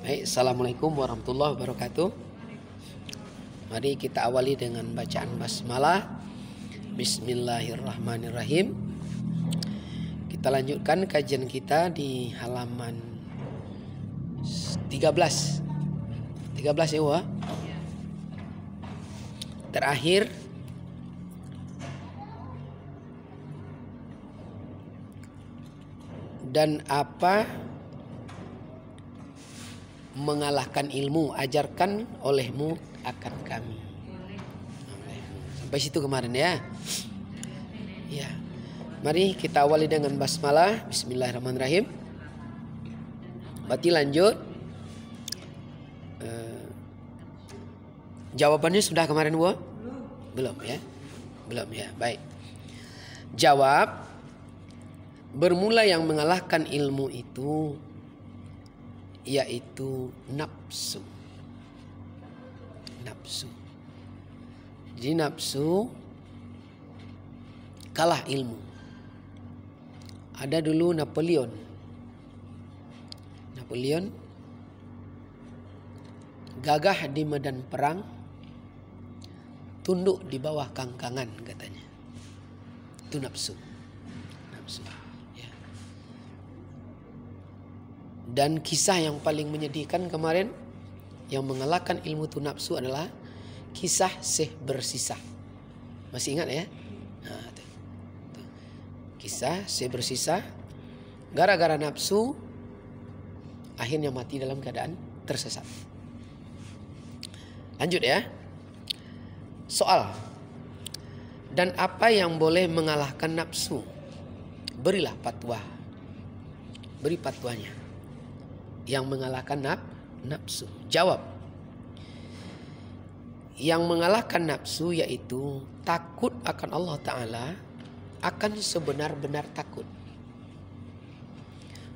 Baik, Assalamualaikum warahmatullahi wabarakatuh. Mari kita awali dengan bacaan basmalah. Bismillahirrahmanirrahim. Kita lanjutkan kajian kita di halaman 13 ya Wah. Terakhir dan apa mengalahkan ilmu, ajarkan olehmu akan kami. Sampai situ kemarin ya. Ya. Mari kita awali dengan basmalah. Bismillahirrahmanirrahim. Berarti lanjut. Jawabannya sudah kemarin Bu? Belum ya. Belum ya. Baik. Jawab. Bermula yang mengalahkan ilmu itu yaitu nafsu. Nafsu. Jadi nafsu kalah ilmu. Ada dulu Napoleon. Napoleon gagah di medan perang, tunduk di bawah kangkangan katanya. Itu nafsu. Nafsu. Dan kisah yang paling menyedihkan kemarin yang mengalahkan ilmu tu nafsu adalah kisah Syekh Bersisah. Masih ingat ya? Nah, tuh. Kisah Syekh Bersisah gara-gara nafsu akhirnya mati dalam keadaan tersesat. Lanjut ya. Soal. Dan apa yang boleh mengalahkan nafsu? Berilah fatwa. Beri fatwanya. Yang mengalahkan nafsu. Jawab. Yang mengalahkan nafsu yaitu takut akan Allah Ta'ala, akan sebenar-benar takut.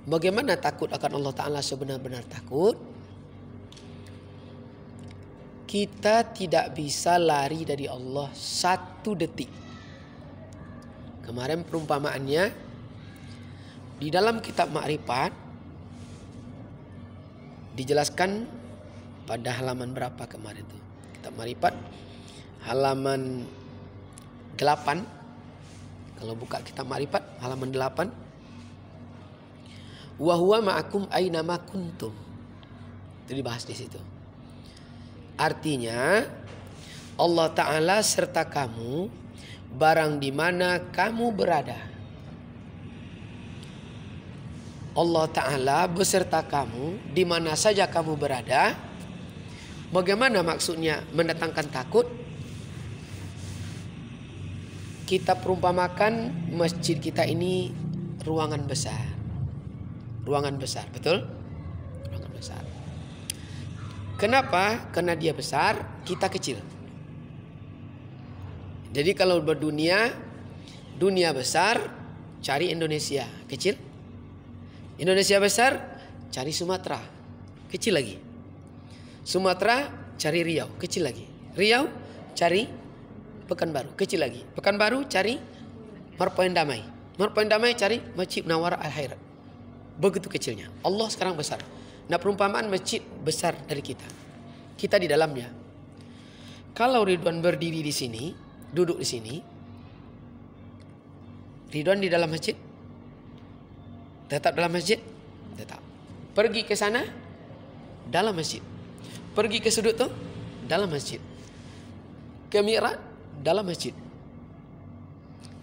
Bagaimana takut akan Allah Ta'ala sebenar-benar takut? Kita tidak bisa lari dari Allah 1 detik. Kemarin perumpamaannya di dalam kitab Ma'rifat dijelaskan pada halaman berapa kemarin itu? Kitab Ma'rifat halaman 8. Kalau buka kitab Ma'rifat halaman 8. Wa huwa ma'akum aina ma kuntum. Itu dibahas di situ. Artinya Allah Ta'ala serta kamu barang di mana kamu berada. Allah Ta'ala beserta kamu di mana saja kamu berada. Bagaimana maksudnya mendatangkan takut? Kita perumpamakan masjid kita ini ruangan besar. Ruangan besar, betul? Ruangan besar. Kenapa? Karena dia besar, kita kecil. Jadi kalau berdunia, dunia besar, cari Indonesia, kecil. Indonesia besar, cari Sumatera, kecil lagi. Sumatera, cari Riau, kecil lagi. Riau, cari Pekanbaru, kecil lagi. Pekanbaru, cari Marpoen Damai. Marpoen Damai, cari Masjid Munawwarah Al-Khairat. Begitu kecilnya. Allah sekarang besar. Nah, perumpamaan masjid besar dari kita. Kita di dalamnya. Kalau Ridwan berdiri di sini, duduk di sini, Ridwan di dalam masjid. Tetap dalam masjid? Tetap. Pergi ke sana? Dalam masjid. Pergi ke sudut tu? Dalam masjid. Ke mi'raj? Dalam masjid.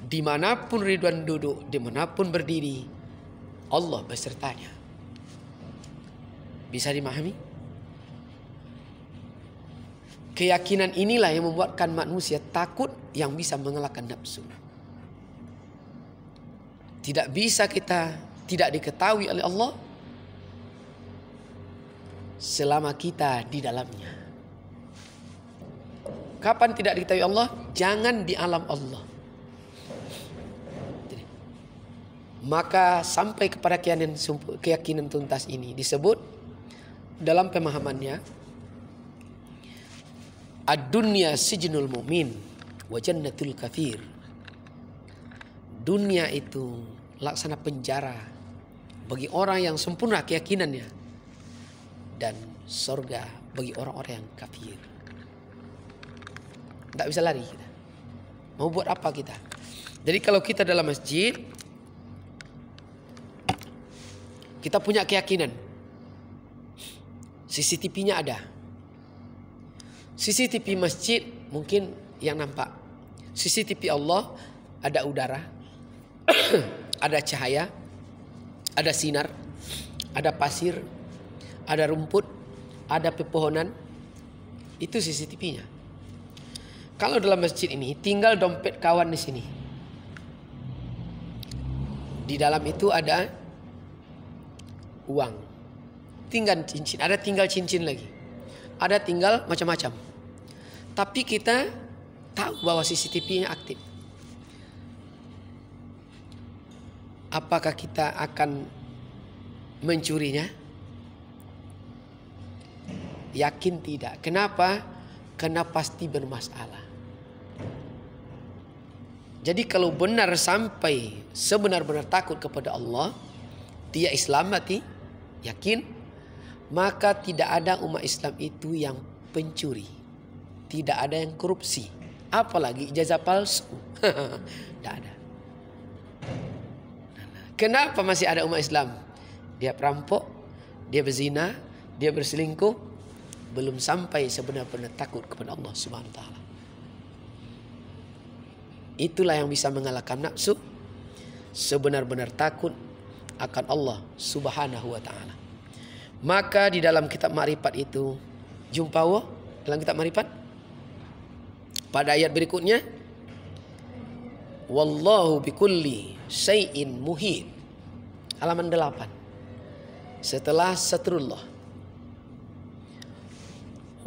Dimanapun Ridwan duduk, dimanapun berdiri, Allah besertanya. Bisa dimahami? Keyakinan inilah yang membuatkan manusia takut yang bisa mengalahkan nafsu. Tidak bisa kita tidak diketahui oleh Allah selama kita di dalamnya. Kapan tidak diketahui Allah? Jangan di alam Allah. Maka sampai kepada keyakinan tuntas ini disebut dalam pemahamannya ad-dunya sijnul mu'min wa jannatul kafir. Dunia itu laksana penjara bagi orang yang sempurna keyakinannya dan sorga bagi orang-orang yang kafir. Tidak bisa lari kita. Mau buat apa kita? Jadi kalau kita dalam masjid, kita punya keyakinan CCTV-nya ada. CCTV masjid mungkin yang nampak. CCTV Allah ada udara, ada cahaya, ada sinar, ada pasir, ada rumput, ada pepohonan. Itu CCTV-nya. Kalau dalam masjid ini tinggal dompet kawan di sini. Di dalam itu ada uang. Tinggal cincin, ada tinggal cincin lagi. Ada tinggal macam-macam. Tapi kita tahu bahwa CCTV-nya aktif. Apakah kita akan mencurinya? Yakin tidak. Kenapa? Karena pasti bermasalah. Jadi kalau benar sampai sebenar-benar takut kepada Allah, dia Islam mati, yakin, maka tidak ada umat Islam itu yang pencuri. Tidak ada yang korupsi. Apalagi ijazah palsu. Tidak ada. Kenapa masih ada umat Islam? Dia perampok, dia berzina, dia berselingkuh, belum sampai sebenar-benar takut kepada Allah Subhanahu wa taala. Itulah yang bisa mengalahkan nafsu, sebenar-benar takut akan Allah Subhanahu wa taala. Maka di dalam kitab Ma'rifat itu, jumpa Allah dalam kitab Ma'rifat pada ayat berikutnya, wallahu bikulli syai'in muhit. Halaman 8. Setelah satrullah.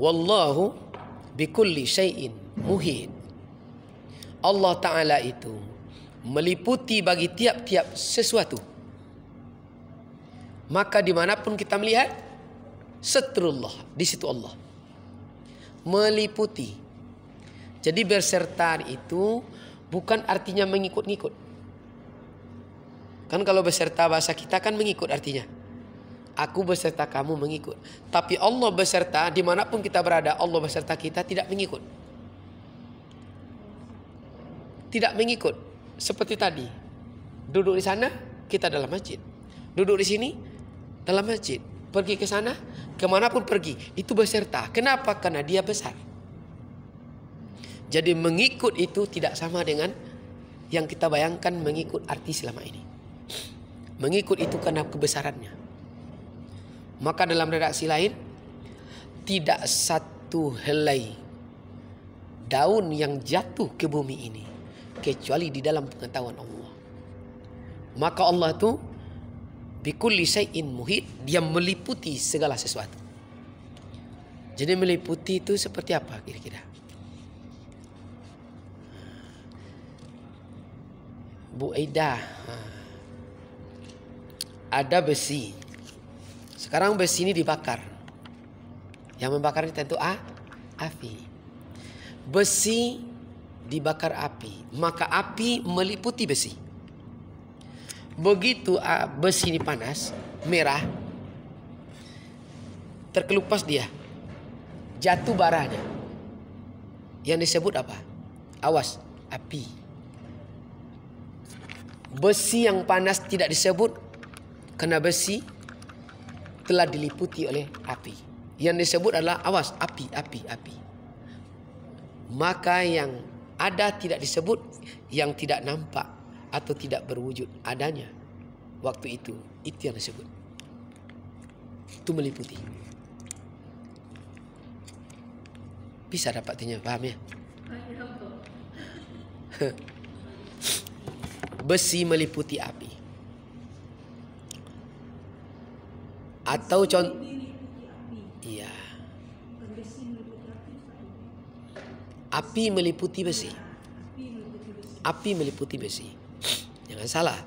Wallahu bikulli syai'in muhit. Allah Ta'ala itu meliputi bagi tiap-tiap sesuatu. Maka dimanapun kita melihat, satrullah, di situ Allah meliputi. Jadi berserta itu bukan artinya mengikut-ngikut. Kan kalau beserta bahasa kita kan mengikut artinya. Aku beserta kamu mengikut. Tapi Allah beserta dimanapun kita berada, Allah beserta kita tidak mengikut. Tidak mengikut. Seperti tadi. Duduk di sana, kita dalam masjid. Duduk di sini, dalam masjid. Pergi ke sana, kemanapun pergi. Itu beserta. Kenapa? Karena dia besar. Jadi mengikut itu tidak sama dengan yang kita bayangkan mengikut artis selama ini. Mengikut itu karena kebesarannya. Maka dalam redaksi lain, tidak satu helai daun yang jatuh ke bumi ini kecuali di dalam pengetahuan Allah. Maka Allah itu bikulli syai'in muhit, dia meliputi segala sesuatu. Jadi meliputi itu seperti apa kira-kira? Bu Aida, ada besi. Sekarang besi ini dibakar. Yang membakar ini tentu api. Besi dibakar api, maka api meliputi besi. Begitu besi ini panas, merah, terkelupas dia, jatuh baranya. Yang disebut apa? Awas, api. Besi yang panas tidak disebut karena besi telah diliputi oleh api. Yang disebut adalah awas, api. Maka yang ada tidak disebut, yang tidak nampak atau tidak berwujud adanya waktu itu yang disebut. Itu meliputi. Bisa dapatnya, paham ya? Besi meliputi api. Atau contoh, iya. Api meliputi besi. Api meliputi besi. Jangan salah.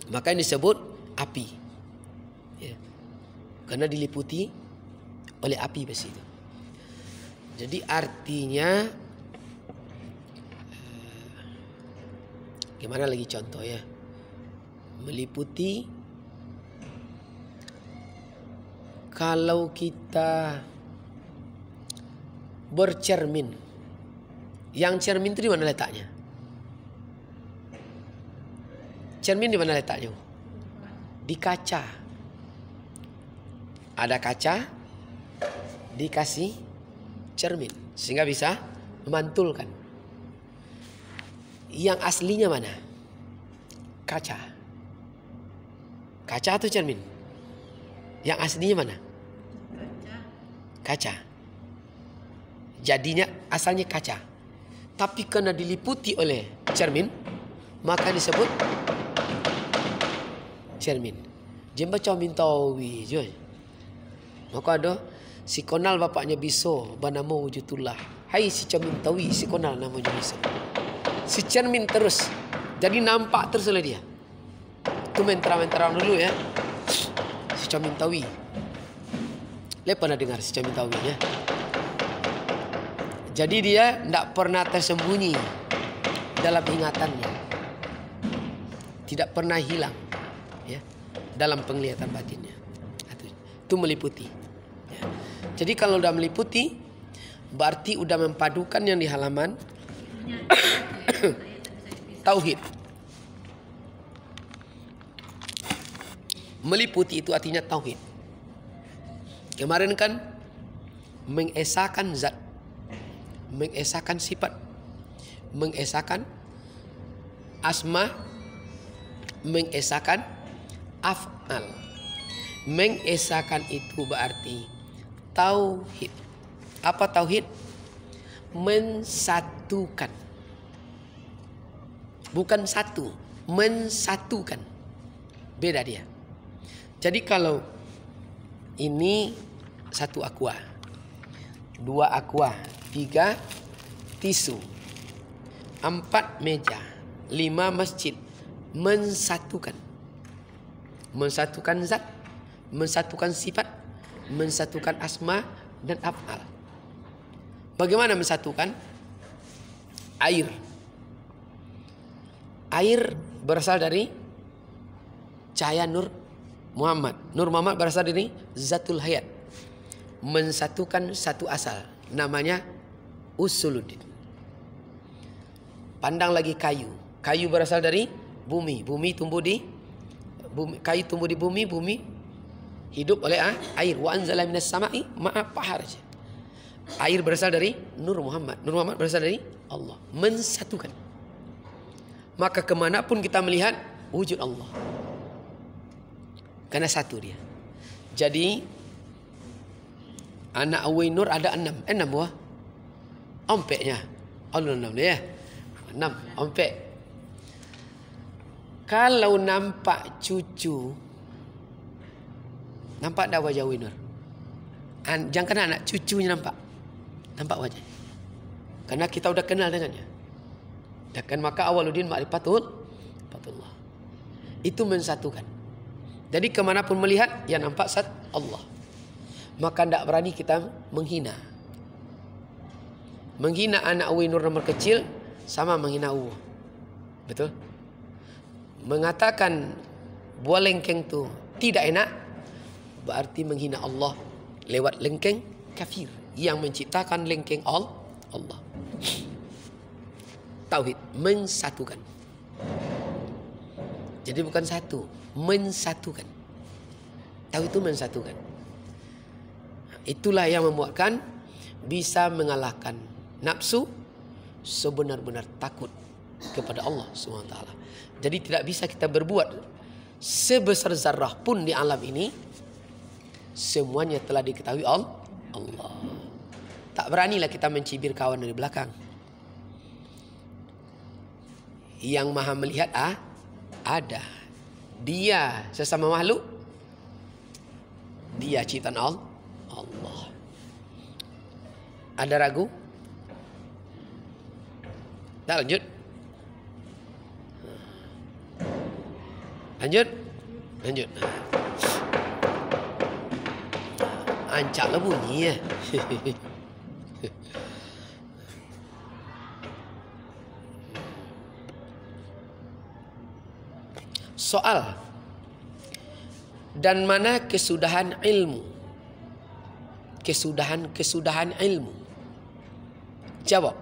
Maka yang disebut api. Ya. Karena diliputi oleh api besi itu. Jadi artinya, gimana lagi contoh ya? Meliputi Kalau kita bercermin, yang cermin itu di mana letaknya? Cermin di mana letaknya? Di kaca. Ada kaca, dikasih cermin, sehingga bisa memantulkan. Yang aslinya mana? Kaca. Kaca atau cermin? Yang aslinya mana? Kaca. Jadinya asalnya kaca. Tapi karena diliputi oleh cermin, maka disebut cermin. Jemba cow mintawi joy. Maka ada si konal bapaknya biso banama wujudullah. Hai si cow mintawi si konal namanya biso. Si cermin terus. Jadi nampak terus oleh dia. Itu mentera-mentera dulu ya. Si cow mintawi. Le pernah dengar si cow mintawi ya? Jadi dia tidak pernah tersembunyi dalam ingatannya. Tidak pernah hilang ya, dalam penglihatan batinnya. Itu meliputi ya. Jadi kalau sudah meliputi, berarti sudah mempadukan yang di halaman tauhid. Meliputi itu artinya tauhid. Kemarin kan mengesahkan zat, mengesahkan sifat, mengesahkan asma, mengesahkan af'al. Mengesahkan itu berarti tauhid. Apa tauhid? Mensatukan. Bukan satu, mensatukan. Beda dia. Jadi kalau ini satu aqua, dua aqua, 3 tisu, 4 meja, 5 masjid. Mensatukan. Mensatukan zat, mensatukan sifat, mensatukan asma dan af'al. Bagaimana mensatukan? Air. Air berasal dari cahaya Nur Muhammad. Nur Muhammad berasal dari Zatul Hayat. Mensatukan satu asal, namanya usuluddin. Pandang lagi kayu. Kayu berasal dari bumi. Bumi tumbuh di bumi, kayu tumbuh di bumi, bumi hidup oleh air. Wa anzala minas sama'i ma'a paharaj. Air berasal dari Nur Muhammad. Nur Muhammad berasal dari Allah. Mensatukan. Maka kemanapun kita melihat wujud Allah, karena satu dia. Jadi anak Awi Nur ada 6. 6 buah. Ompeknya. Allah 6 ya. 6 ompek. Kalau nampak cucu, nampak dah wajah Awi Nur? Jangan kena anak cucunya nampak. Nampak wajah. Karena kita udah kenal dengannya. Dan maka awaluddin ma'rifatullah. Itu mensatukan. Jadi kemanapun melihat, yang nampak sat Allah. Maka tidak berani kita menghina. Menghina anak Awi Nur nomor kecil sama menghina Allah. Betul? Mengatakan buah lengkeng tu tidak enak, berarti menghina Allah lewat lengkeng kafir yang menciptakan lengkeng Allah. Tauhid mensatukan. Jadi bukan satu, mensatukan. Tauhid itu mensatukan. Itulah yang membuatkan bisa mengalahkan nafsu, sebenar-benar takut kepada Allah SWT. Jadi tidak bisa kita berbuat sebesar zarrah pun di alam ini, semuanya telah diketahui Allah. Tak beranilah kita mencibir kawan dari belakang. Yang maha melihat ada. Dia sesama makhluk, dia ciptaan Allah. Ada ragu? Tak lanjut? Lanjut. Ancaklah bunyi ya. Soal. Dan mana kesudahan ilmu? kesudahan ilmu? Jawab.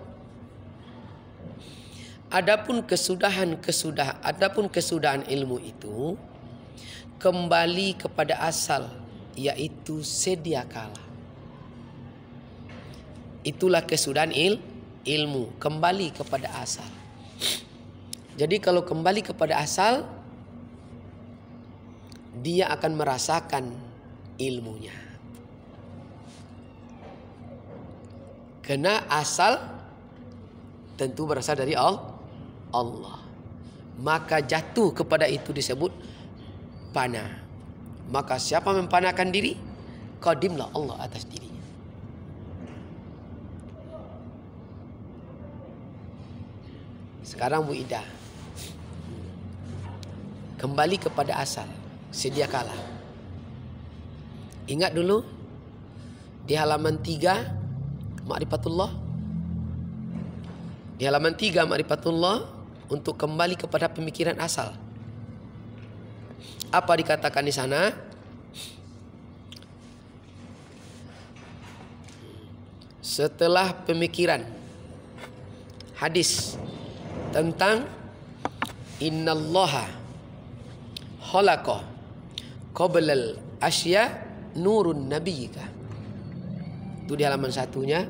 Adapun kesudahan ilmu itu kembali kepada asal, yaitu sedia kala. Itulah kesudahan ilmu, kembali kepada asal. Jadi kalau kembali kepada asal, dia akan merasakan ilmunya. Karena asal tentu berasal dari Allah. Maka jatuh kepada itu disebut pana. Maka siapa mempanakan diri, qadimlah Allah atas dirinya. Sekarang Bu Ida, kembali kepada asal, sedia kala. Ingat dulu di halaman 3 Ma'rifatullah. Di halaman 3 Ma'rifatullah, untuk kembali kepada pemikiran asal. Apa dikatakan di sana? Setelah pemikiran hadis tentang innallaha khalaqa qablal asya nurun nabiyyika. Itu di halaman 1-nya.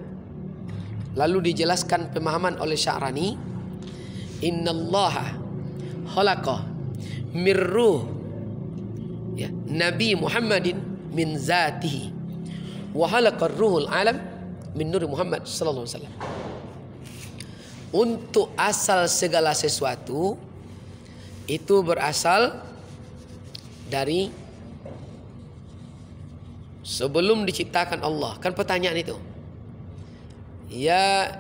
Lalu dijelaskan pemahaman oleh Sya'rani, innallaha khalaqa mirruh ya, Nabi Muhammadin min zatihi wa khalaqa ruhul alam min nuri Muhammad sallallahu alaihi wasallam. Untuk asal segala sesuatu itu berasal dari sebelum diciptakan Allah. Kan pertanyaan itu, ya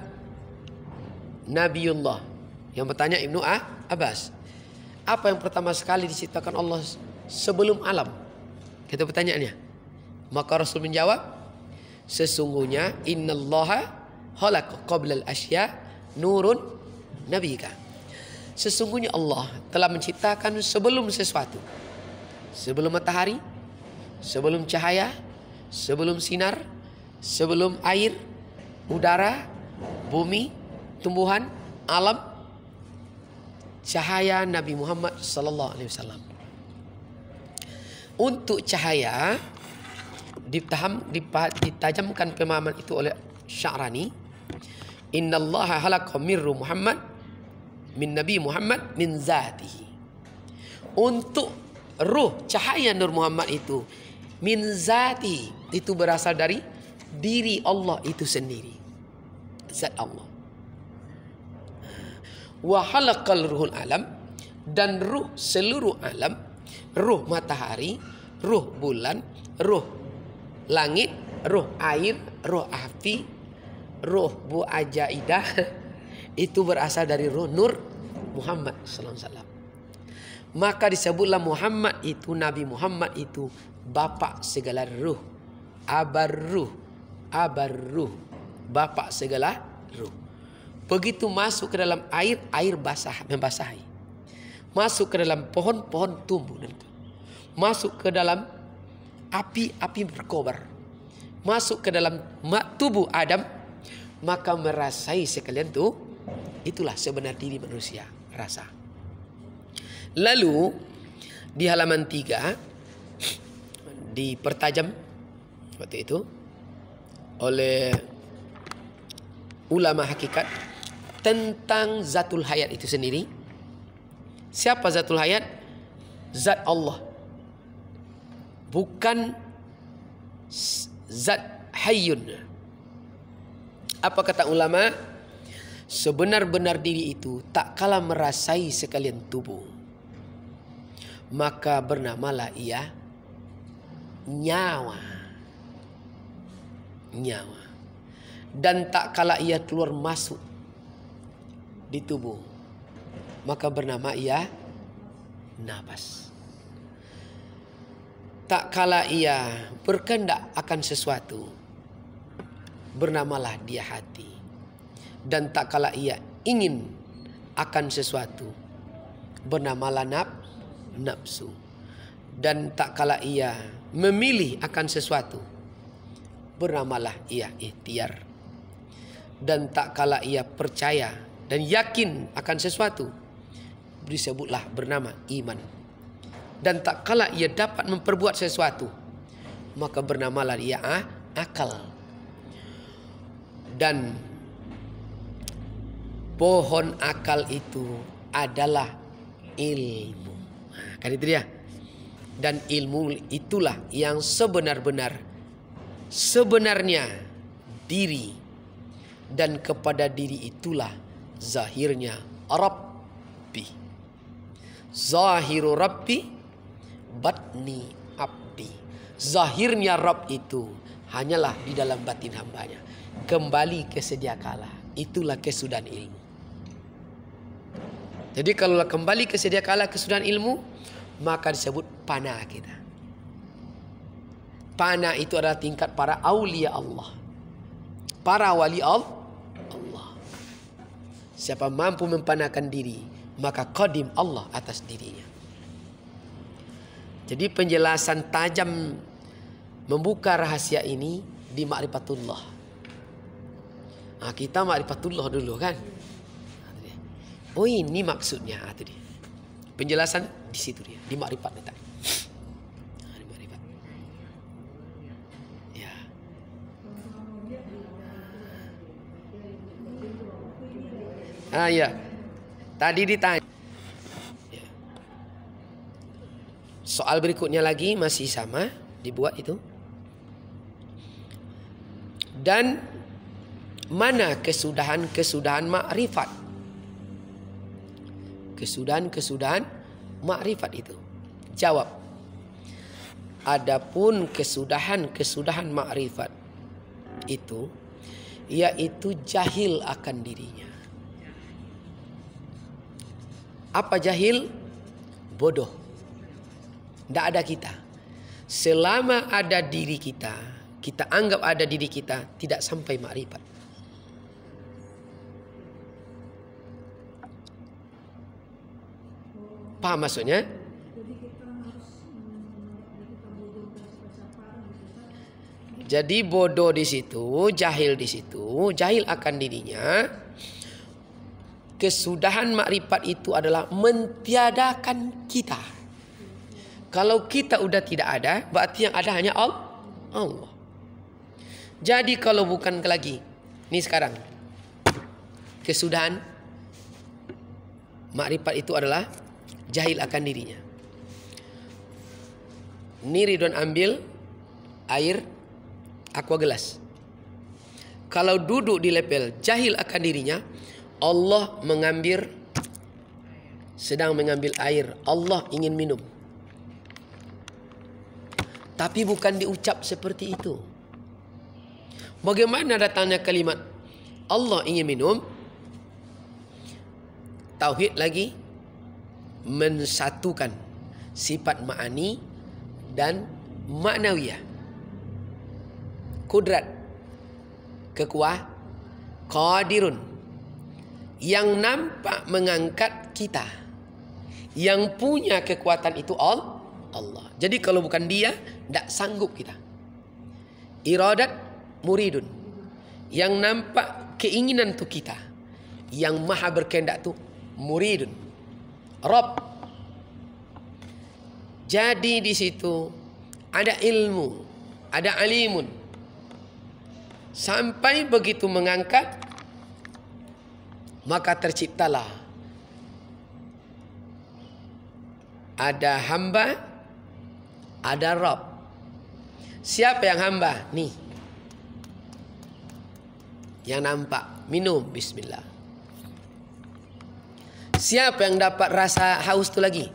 Nabiullah, yang bertanya Ibnu Abbas, apa yang pertama sekali diciptakan Allah sebelum alam? Kita pertanyaannya. Maka Rasul menjawab, sesungguhnya innallaha khalaqa qablal asya nurun nabiyika. Sesungguhnya Allah telah menciptakan sebelum sesuatu. Sebelum matahari, sebelum cahaya, sebelum sinar, sebelum air, udara, bumi, tumbuhan, alam, cahaya Nabi Muhammad sallallahu alaihi wasallam. Untuk cahaya ditajamkan pemahaman itu oleh Sya'rani. Innallaha khalaqa mirru Muhammad min Nabi Muhammad min zatihi. Untuk ruh cahaya Nur Muhammad itu min zatihi, itu berasal dari diri Allah itu sendiri, zat Allah. Wa khalaqal ruhul alam, dan ruh seluruh alam, ruh matahari, ruh bulan, ruh langit, ruh air, ruh api, ruh Bu Ajaidah, itu berasal dari ruh Nur Muhammad sallallahu alaihi wasallam. Maka disebutlah Muhammad itu, Nabi Muhammad itu bapak segala ruh, abar ruh, bapak segala ruh. Begitu masuk ke dalam air, air basah, membasahi. Masuk ke dalam pohon, pohon tumbuh. Masuk ke dalam api, api berkobar. Masuk ke dalam tubuh Adam, maka merasai sekalian tuh. Itulah sebenar diri manusia, rasa. Lalu di halaman 3 dipertajam seperti itu oleh ulama hakikat tentang zatul hayat itu sendiri. Siapa zatul hayat? Zat Allah, bukan zat hayyun. Apa kata ulama? Sebenar-benar diri itu tak kala merasai sekalian tubuh, maka bernamalah ia nyawa. Nyawa. Dan tak kala ia keluar masuk di tubuh, maka bernama ia nafas. Tak kala ia berkehendak akan sesuatu, bernamalah dia hati. Dan tak kala ia ingin akan sesuatu, bernamalah nafsu. Dan tak kala ia memilih akan sesuatu, Bernamalah ia ikhtiar. Dan tak kala ia percaya dan yakin akan sesuatu, disebutlah bernama iman. Dan tak kala ia dapat memperbuat sesuatu, maka bernamalah ia akal. Dan pohon akal itu adalah ilmu. Kan itu dia. Dan ilmu itulah yang sebenarnya diri. Dan kepada diri itulah zahirnya Rabbi. Zahiru Rabbi, batni abdi. Zahirnya Rabb itu hanyalah di dalam batin hambanya. Kembali ke sedia kala. Itulah kesudahan ilmu. Jadi kalau kembali ke sedia kala kesudahan ilmu, maka disebut pana kita. Pana itu adalah tingkat para aulia Allah, para wali Allah. Siapa mampu mempanakan diri, maka qadim Allah atas dirinya. Jadi penjelasan tajam membuka rahasia ini di ma'rifatullah. Kita ma'rifatullah dulu kan. Oh ini maksudnya. Itu dia. Penjelasan di situ dia, di ma'rifat tadi. Ya. Tadi ditanya. Ya. Soal berikutnya lagi masih sama dibuat itu. Dan mana kesudahan makrifat? Kesudahan makrifat itu. Jawab. Adapun kesudahan makrifat itu, yaitu jahil akan dirinya. Apa jahil? Bodoh. Tidak ada kita. Selama ada diri kita, kita anggap ada diri kita, tidak sampai makrifat. Paham maksudnya? Jadi bodoh di situ, jahil di situ, jahil akan dirinya. Kesudahan makrifat itu adalah mentiadakan kita. Kalau kita udah tidak ada, berarti yang ada hanya Allah. Jadi kalau bukan lagi, ini sekarang kesudahan makrifat itu adalah jahil akan dirinya. Ini Ridwan ambil air aqua gelas. Kalau duduk di level jahil akan dirinya, Allah sedang mengambil air. Allah ingin minum. Tapi bukan diucap seperti itu. Bagaimana datangnya kalimat Allah ingin minum? Tauhid lagi mensatukan sifat ma'ani dan ma'nawiyah. Kudrat, qadirun. Yang nampak mengangkat kita, yang punya kekuatan itu Allah. Jadi kalau bukan dia, tidak sanggup kita. Iradat, muridun. Yang nampak keinginan itu kita. Yang maha berkehendak itu muridun. Rabb. Jadi di situ ada ilmu, ada alimun. Sampai begitu mengangkat, maka terciptalah ada hamba, ada Rabb. Siapa yang hamba? Nih, yang nampak. Minum, bismillah. Siapa yang dapat rasa haus itu lagi?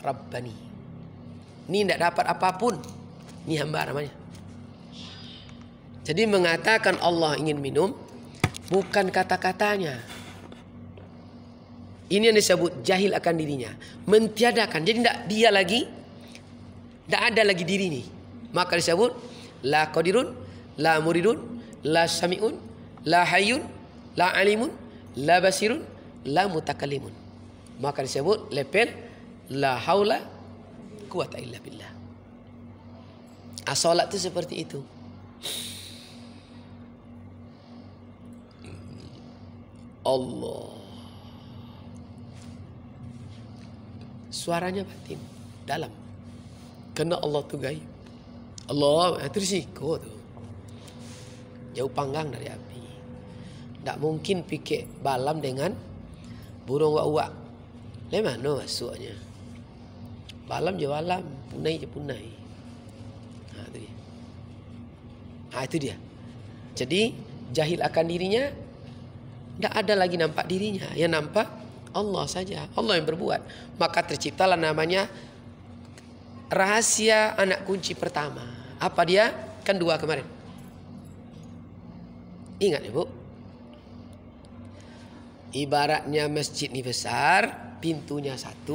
Rabbani. Ini tidak dapat apapun. Ini hamba namanya. Jadi mengatakan Allah ingin minum, bukan kata-katanya. Ini yang disebut jahil akan dirinya. Mentiadakan. Jadi tidak dia lagi. Tidak ada lagi diri ini. Maka disebut la qadirun, la muridun, la sami'un, la hayyun, la alimun, la basirun, la mutakallimun. Maka disebut level la haula quwata illa billah. As-salat itu seperti itu. Allah. Suaranya batin, dalam. Karena Allah tu gaib. Allah itu risiko tu. Jauh panggang dari api. Tak mungkin pikir balam dengan burung wak-wak. Dari mana masuknya? Balam je balam, punai je punai. Itu dia. Itu dia. Jadi jahil akan dirinya, tak ada lagi nampak dirinya. Yang nampak Allah saja. Allah yang berbuat. Maka terciptalah namanya rahasia anak kunci pertama. Apa dia? Kan 2 kemarin. Ingat ya Bu? Ibaratnya masjid ini besar, pintunya 1.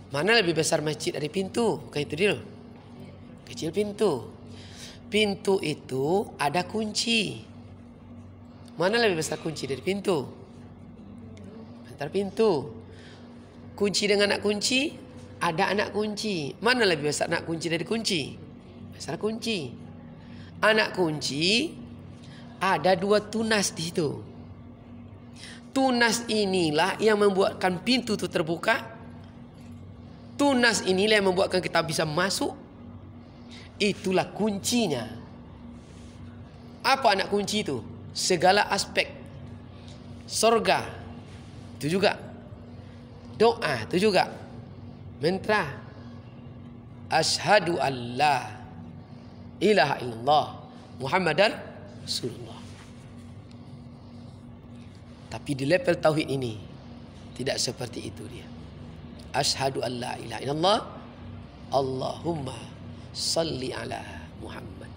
Mana lebih besar masjid dari pintu? Bukan itu dia. Kecil pintu. Pintu itu ada kunci. Mana lebih besar kunci dari pintu? Antar pintu. Kunci dengan anak kunci, ada anak kunci. Mana lebih besar anak kunci dari kunci? Besar kunci. Anak kunci ada 2 tunas di situ. Tunas inilah yang membuatkan pintu itu terbuka. Tunas inilah yang membuatkan kita bisa masuk. Itulah kuncinya. Apa anak kunci itu? Segala aspek. Surga itu juga. Doa itu juga. Mantra. Asyhadu an la ilaha illallah Muhammadar Rasulullah. Tapi di level tauhid ini tidak seperti itu dia. Asyhadu an la ilaha illallah Allahumma salli ala Muhammad.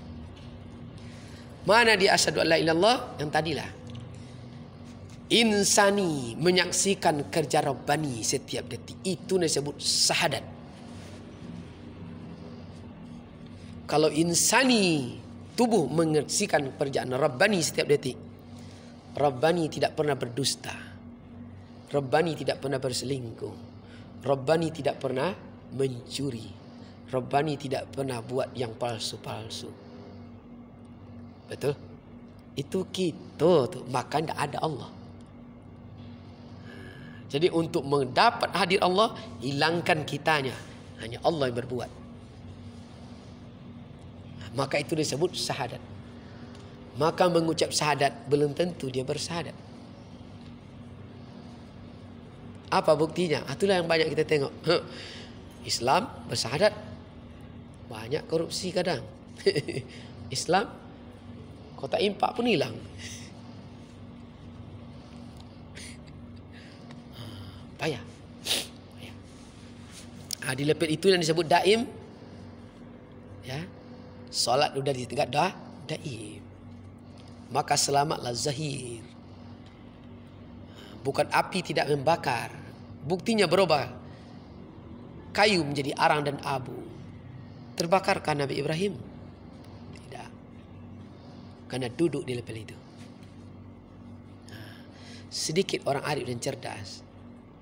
Mana dia asyhadu an la ilaha illallah? Yang tadilah. Insani, menyaksikan kerja Rabbani setiap detik. Itu disebut syahadat. Kalau insani, tubuh menyaksikan pekerjaan Rabbani setiap detik. Rabbani tidak pernah berdusta. Rabbani tidak pernah berselingkuh. Rabbani tidak pernah mencuri. Rabbani tidak pernah buat yang palsu-palsu. Betul? Itu kita tuh. Maka tidak ada Allah. Jadi untuk mendapat hadir Allah, hilangkan kitanya. Hanya Allah yang berbuat. Maka itu disebut syahadat. Maka mengucap syahadat belum tentu dia bersyahadat. Apa buktinya? Itulah yang banyak kita tengok. Islam bersyahadat. Banyak korupsi kadang. Islam kotak impak pun hilang. Payah. Di level itu yang disebut daim. Ya. Solat sudah di tingkat daim. Maka selamatlah zahir. Bukan api tidak membakar. Buktinya berubah. Kayu menjadi arang dan abu. Terbakarkah Nabi Ibrahim? Tidak. Karena duduk di level itu. Sedikit orang arif dan cerdas.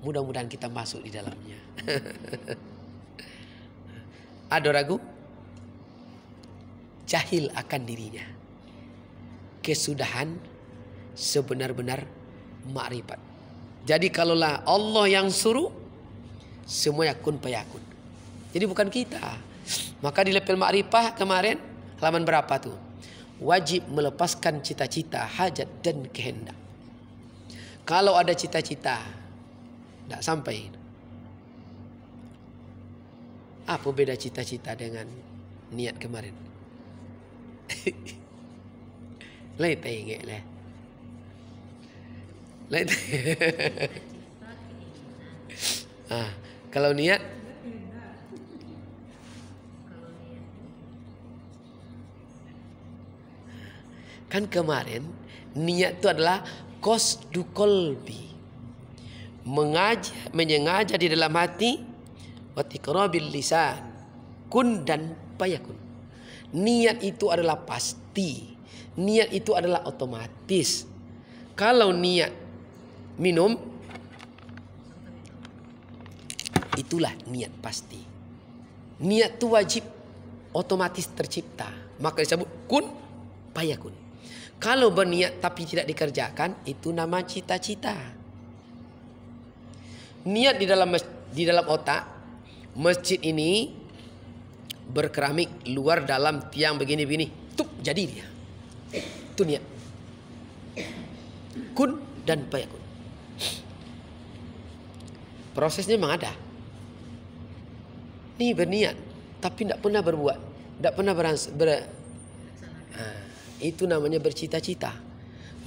Mudah-mudahan kita masuk di dalamnya. Ada ragu? Jahil akan dirinya. Kesudahan sebenar-benar makrifat. Jadi kalaulah Allah yang suruh, semuanya kun fayakun. Jadi bukan kita. Maka di level makrifah kemarin halaman berapa tuh? Wajib melepaskan cita-cita, hajat dan kehendak. Kalau ada cita-cita tidak sampai. Apa beda cita-cita dengan niat kemarin? Lain tengok lah. Lain. Kalau niat kan kemarin niat itu adalah qasdu qalbi. Menyengaja di dalam hati wa tiqrabil lisan. Kun dan fayakun. Niat itu adalah pasti. Niat itu adalah otomatis. Kalau niat minum, itulah niat pasti. Niat itu wajib otomatis tercipta. Maka disebut kun fayakun. Kalau berniat tapi tidak dikerjakan, itu nama cita-cita. Niat di dalam otak, masjid ini berkeramik, luar dalam tiang begini-begini, tuh jadi dia. Itu niat. Kun dan fayakun. Prosesnya memang ada. Ini berniat, tapi tidak pernah berbuat, tidak pernah itu namanya bercita-cita.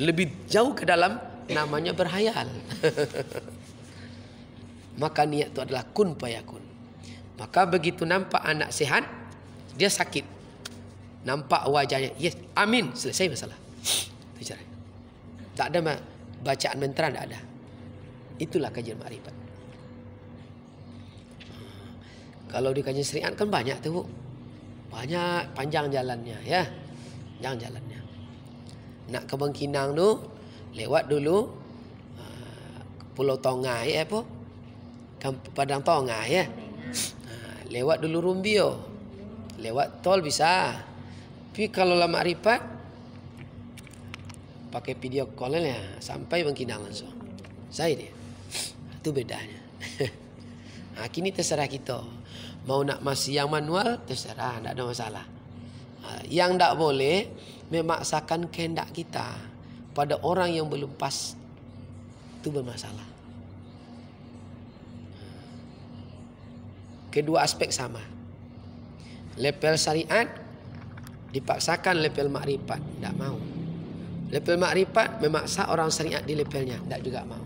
Lebih jauh ke dalam, namanya berhayal. Maka niat itu adalah kun fayakun. Maka begitu nampak anak sehat, dia sakit. Nampak wajahnya, yes, amin, selesai masalah. Itu cara. Tak ada bacaan mantra, tak ada. Itulah kajian makrifat. Kalau di kajian syariat kan banyak tuh, Bu. Banyak, panjang jalannya ya. Jangan jalannya. Nak ke Bangkinang tu, lewat dulu Pulau Tongai ya, Po. Padang Tongai ya. Lewat dulu Rumbio. Lewat tol bisa. Tapi kalau lama makrifat pakai video call ya, sampai Bangkinang langsung. Saya dia. Itu bedanya. Nah, kini terserah kita. Mau nak masih yang manual, terserah, tidak ada masalah. Yang tidak boleh memaksakan kehendak kita pada orang yang belum pas, itu bermasalah. Kedua aspek sama. Level syariat dipaksakan level makrifat, tidak mau. Level makrifat memaksa orang syariat di levelnya, tidak juga mau.